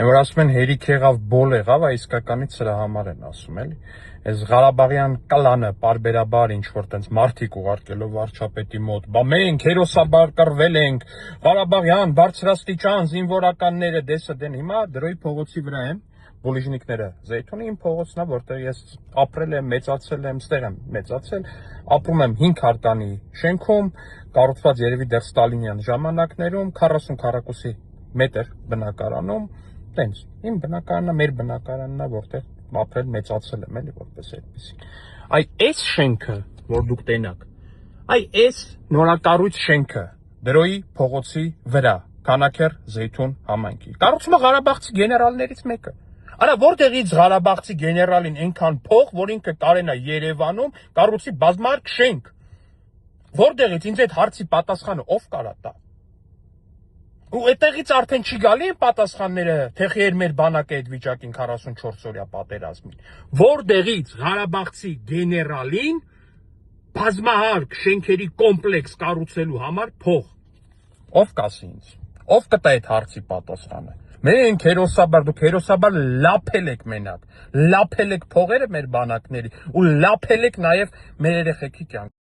Որ ասում են հերիք եղավ, բոլ եղավ, իսկականից սրա համար են ասում, էլի։ Այս Ղարաբաղյան կլանը պարբերաբար ինչ-որ տենց մարդիկ ուղարկելով վարչապետի մոտ, բա մենք հերոսաբար կռվել ենք, Ղարաբաղյան բարձրաստիճան զինվորականները դեսը դեն, հիմա Դրոյի փողոցի վրա եմ, Բուլիժնիկները, Զեյթունի իմ փողոցն է, որտեղ ես ապրել եմ, մեծացել եմ, ստեղ եմ մեծացել, ապրում եմ 5 հարկանի շենքում, կառուցված երևի դեռ Ստալինյան ժամանակներում, 40 քառակուսի մետր բնակարանում, տենց, իմ բնակարանն է, մեր բնակարանն է, որտեղ ապրել մեծացել եմ, էլի որպես այդպեսի։ Այ այս շենքը, որ դուք տենաք, այ այս նորակառույց շենքը Դրոյի փողոցի վրա, Քանաքեռ Զեյթուն համայնքի, կառուցումը Ղարաբաղցի գեներալներից մեկը։ Արա որտեղից Ղարաբաղցի գեներալին այնքան փող, որ ինքը կարենա Երևանում կառուցի բազմահարկ շենք։ Որտեղից ինձ այդ հարցի պատասխանը ով կարա տա։ Ու այդտեղից արդեն չի գալի են պատասխանները, թե խեր մեր բանակը այդ վիճակին 44 օրյա պատերազմին։ Որտեղից Ղարաբաղցի գեներալին բազմահարկ շենքերի կոմպլեքս կառուցելու համար փող։ Ով կասի ինձ։ Ով կտա այդ հարցի պատասխանը։ Մենք հերոսաբար, դուք հերոսաբար լափել եք մենակ, լափել եք փողերը մեր բանակների ու լափել եք նաև մեր երեխեքի կյանքը։